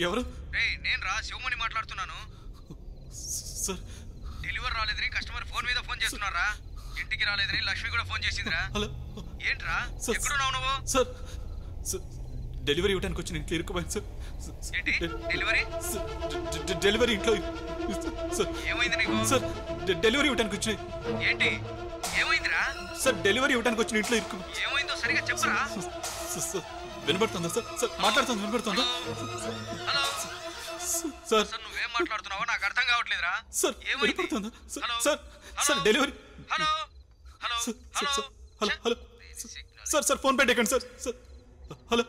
ఎవరు? నేను రా శివమణి మాట్లాడుతున్నాను సార్. డెలివరీ రాలేదని కస్టమర్ ఫోన్ మీద ఫోన్ చేస్తున్నారా? ఇంటికి రాలేదని లక్ష్మి కూడా ఫోన్ చేసిందిరా. హలో. ఏంట్రా ఎక్కడున్నావు నువ్వు? సార్ డెలివరీ ఇవ్వడానికి వచ్చి ఇంట్లో ఇరుక్కుపోయాను సార్. ఏంటి డెలివరీ? డెలివరీ ఇంట్లో సార్. ఏమైంది నీకు? సార్ డెలివరీ ఇవ్వడానికి వచ్చి. ఏంటి ఏమైందిరా? సార్ డెలివరీ ఇవ్వడానికి వచ్చిన ఇంట్లో ఇరుకు. ఏమైందో సరిగా చెప్పరా? వినబడుతుందా సార్? సార్ మాట్లాడుతుంది వినబడుతుందా? హలో సార్ నువ్వేం మాట్లాడుతున్నావో నాకు అర్థం కావట్లేదురా. సార్ వినబడుతుందా? Sir sir delivery. Hello hello hello hello hello sir sir phone పెట్టేకండి సార్. Sir hello.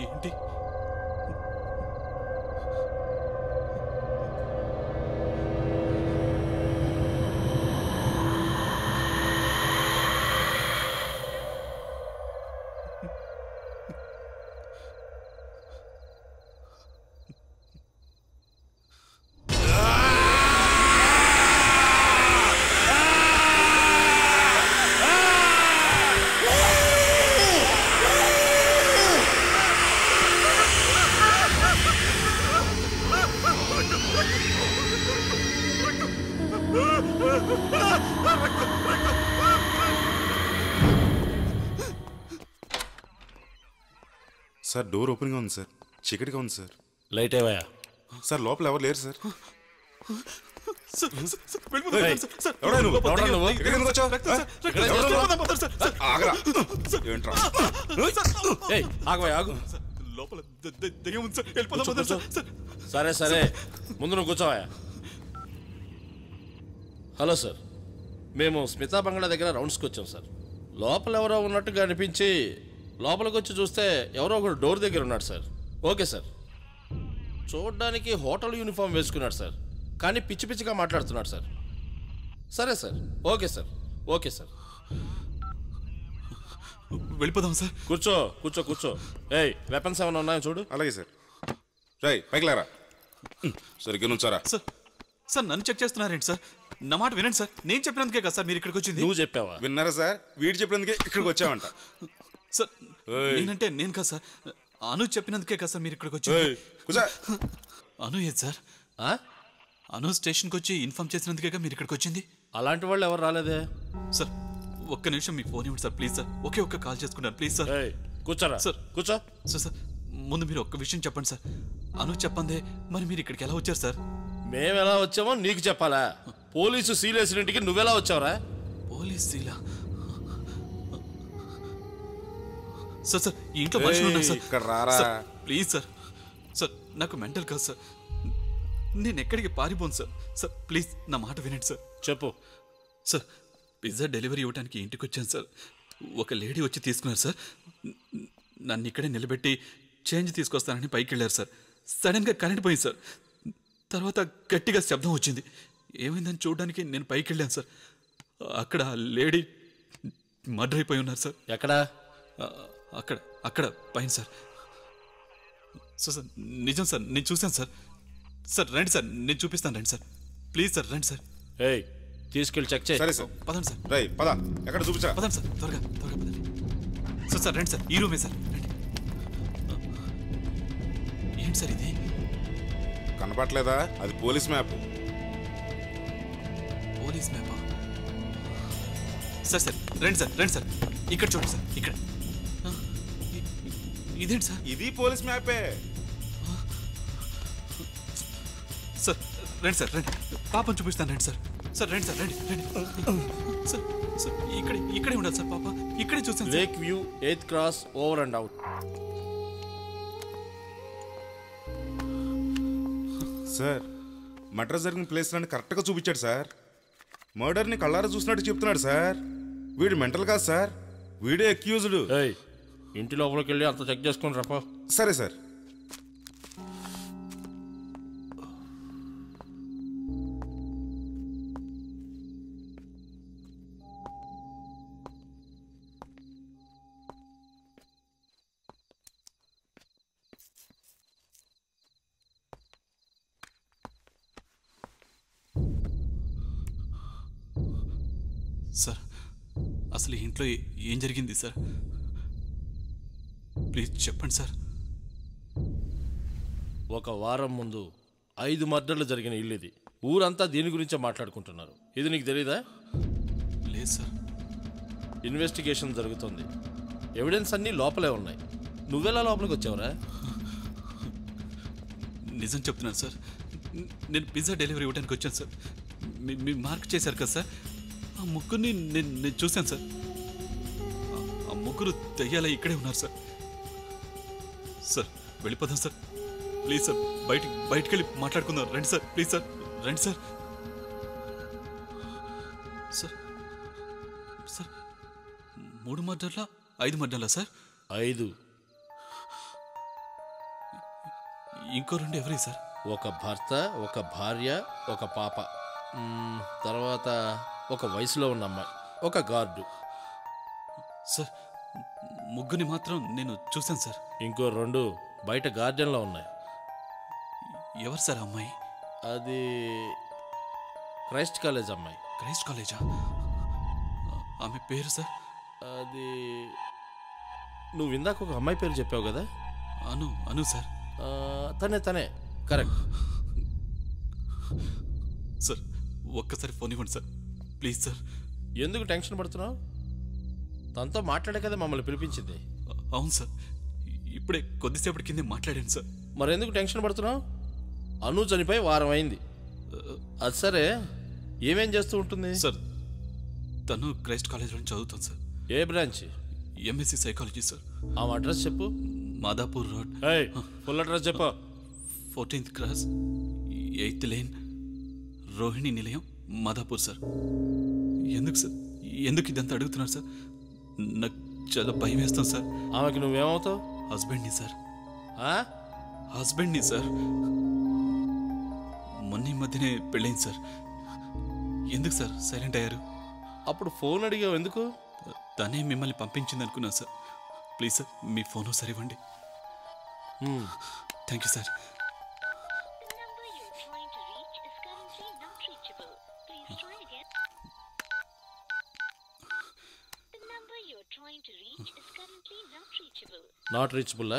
ఏంటి? సార్ డోర్ ఓపెన్గా ఉంది సార్. చీకటిగా ఉంది సార్. లైట్ ఏవయా? సార్ లోపల ఎవరు లేరు సార్. సరే సరే ముందు నువ్వు కూర్చోవయా. హలో సార్, మేము స్మితా బంగ్లా దగ్గర రౌండ్స్కి వచ్చాం సార్. లోపల ఎవరో ఉన్నట్టుగా అనిపించి లోపలికి వచ్చి చూస్తే ఎవరో ఒకరు డోర్ దగ్గర ఉన్నాడు సార్. ఓకే సార్, చూడడానికి హోటల్ యూనిఫామ్ వేసుకున్నాడు సార్, కానీ పిచ్చి పిచ్చిగా మాట్లాడుతున్నాడు సార్. సరే sir, okay sir, okay sir, వెళ్ళిపోదాం సార్. కూర్చో కూర్చో కూర్చో. ఏయ్, వెపన్స్ ఏమైనా ఉన్నాయో చూడు. అలాగే సార్. రై పైకి లేరా. సరిగ్గా నుంచారా. సార్ సార్ నన్ను చెక్ చేస్తున్నారేంటి సార్? నా మాట వినండి సార్. నేను చెప్పినందుకే కదా సార్ మీరు ఇక్కడికి వచ్చింది. నువ్వు చెప్పావా? విన్నారా సార్? వీడు చెప్పినందుకే ఇక్కడికి వచ్చామంట. సార్ నేనంటే నేను కదా సార్, అను చెప్పినందుకే కదా సార్ మీరు ఇక్కడికి వచ్చి. అను ఏది సార్? అను స్టేషన్కి వచ్చి ఇన్ఫార్మ్ చేసినందుకే మీరు ఇక్కడికి వచ్చింది. అలాంటి వాళ్ళు ఎవరు రాలేదే సార్. ఒక్క నిమిషం మీ ఫోన్ ఇవ్వండి సార్ ప్లీజ్ సార్. ఒక్క కాల్ చేసుకున్నాను ప్లీజ్ సార్. కూర్చోరా సార్. కూర్చో సార్. సార్ ముందు మీరు ఒక్క విషయం చెప్పండి సార్. అను చెప్పందే మరి మీరు ఇక్కడికి ఎలా వచ్చారు సార్? మేము ఎలా వచ్చామో నీకు చెప్పాలా? పోలీసు సీలేసినట్టుకి నువ్వెలా వచ్చావురా? పోలీస్ సీలా? సార్ సార్ ఈ ఇంట్లో మనుషులు ఉన్నారు సార్. ఇక్కడ రారా ప్లీజ్ సార్. సార్ నాకు మెంటల్ కాదు సార్, నేను ఎక్కడికి పారిపోను సార్. సార్ ప్లీజ్ నా మాట వినండి సార్. చెప్పు సార్. పిజ్జా డెలివరీ ఇవ్వడానికి ఇంటికి వచ్చాను సార్. ఒక లేడీ వచ్చి తీసుకున్నారు సార్. నన్ను ఇక్కడే నిలబెట్టి చేంజ్ తీసుకొస్తానని పైకి వెళ్ళారు సార్. సడన్గా కరెంట్ పోయింది సార్. తర్వాత గట్టిగా శబ్దం వచ్చింది. ఏమైందని చూడడానికి నేను పైకి వెళ్ళాను సార్. అక్కడ లేడీ మర్డర్ అయిపోయి ఉన్నారు సార్. ఎక్కడా? అక్కడ అక్కడ పైన సార్. సార్ నిజం సార్, నేను చూశాను సార్. సార్ రండి సార్, నేను చూపిస్తాను రండి సార్. ప్లీజ్ సార్ రండి సార్. ఏయ్ తీసుకెళ్ళి చెక్ చేయి. సరే సార్. పదండి సార్. రై పద, ఎక్కడ చూపించా? పదండి సార్, త్వరగా త్వరగా పదండి. సార్ రండి సార్, ఈ రూమే సార్ రండి. ఏంటి సార్ ఇది? కనపట్లేదా? అది పోలీస్ మ్యాప్. పోలీస్ మ్యాపా? సార్ రండి సార్, రండి సార్. ఇక్కడ చూడండి సార్, ఇక్కడ. ఇదేంటి సార్? ఇది పోలీస్ మ్యాపే సార్. రండి సార్, రండి. పాపను చూపిస్తాను రండి సార్. సార్ రండి సార్, రండి రండి. సార్ సార్ ఇక్కడే ఉండాలి సార్. పాప ఇక్కడే చూస్తాను sir. Lake view 8th cross over and out. Sir. Murder జరిగిన ప్లేస్ నన్ను కరెక్ట్గా చూపించాడు సార్. మర్డర్ని కళ్ళారా చూసినట్టు చెప్తున్నాడు సార్. వీడు మెంటల్ కాదు సార్, వీడే అక్యూజ్డ్. ఏయ్ ఇంటి లోపలికి వెళ్ళి అంత చెక్ చేసుకొని రప్ప. సరే సార్. సార్ అసలు ఈ ఇంట్లో ఏం జరిగింది సార్? ప్లీజ్ చెప్పండి సార్. ఒక వారం ముందు 5 మర్డర్లు జరిగిన ఇల్లు ఇది. ఊరంతా దీని గురించే మాట్లాడుకుంటున్నారు. ఇది నీకు తెలీదా? లేదు సార్. ఇన్వెస్టిగేషన్ జరుగుతుంది. ఎవిడెన్స్ అన్నీ లోపలే ఉన్నాయి. నువ్వెలా లోపలికి వచ్చావురా? నిజం చెప్తున్నాను సార్. నేను పిజ్జా డెలివరీ ఇవ్వడానికి వచ్చాను సార్. మీరు మార్క్ చేశారు కదా సార్, ఆ ముగ్గురిని నేను చూశాను సార్. ఆ ముగ్గురు దయ్యాల ఇక్కడే ఉన్నారు సార్. సార్ వెళ్ళిపోదాం సార్. ప్లీజ్ సార్, బయటికి వెళ్ళి మాట్లాడుకుందాం. రండి సార్, ప్లీజ్ సార్, రండి సార్. సార్ సార్ 3 మర్డర్లా 5 మర్డర్లా సార్? 5. ఇంకో 2 ఎవరి సార్? ఒక భర్త, ఒక భార్య, ఒక పాప, తర్వాత ఒక వయసులో ఉన్న అమ్మాయి, ఒక గార్డు. సార్ ముగ్గురిని మాత్రం నేను చూశాను సార్. ఇంకో 2 బయట గార్డెన్లో ఉన్నాయి. ఎవరు సార్ అమ్మాయి? అది క్రైస్ట్ కాలేజ్ అమ్మాయి. క్రైస్ట్ కాలేజా? ఆమె పేరు సార్? అది నువ్వు ఇందాక ఒక అమ్మాయి పేరు చెప్పావు కదా? అను సార్. తనే కరెక్ట్. సార్ ఒక్కసారి ఫోన్ ఇవ్వండి సార్, ప్లీజ్ సార్. ఎందుకు టెన్షన్ పడుతున్నావు? తనతో మాట్లాడే కదా మమ్మల్ని పిలిపించింది. అవును సార్, ఇప్పుడే కొద్దిసేపటి కిందే మాట్లాడాను సార్. మరెందుకు టెన్షన్ పడుతున్నావు? అను చనిపోయి వారం అయింది. అది సరే, ఏమేం చేస్తూ ఉంటుంది? సార్ తను క్రైస్ట్ కాలేజ్లో చదువుతాను సార్. ఏ బ్రాంచ్? MSc psychology sir. ఆ అడ్రస్ చెప్పు. మాదాపూర్ రోడ్. ఫుల్ అడ్రస్ చెప్పు. 14th cross 8th lane, Rohini నిలయం, మాదాపూర్ సార్. ఎందుకు సార్, ఎందుకు ఇదంతా అడుగుతున్నారు సార్? నాకు చాలా భయం వేస్తాం సార్. ఆమెకి నువ్వేమవుతావు? హస్బెండ్ని సార్. హస్బెండ్ని సార్. మొన్న ఈ మధ్యనే పెళ్ళైంది సార్. ఎందుకు సార్ సైలెంట్ అయ్యారు? అప్పుడు ఫోన్ అడిగావు ఎందుకు? తనే మిమ్మల్ని పంపించింది అనుకున్నాను sir. Please sir me phone ఒకసారి ఇవ్వండి. Thank you sir. Not reachable.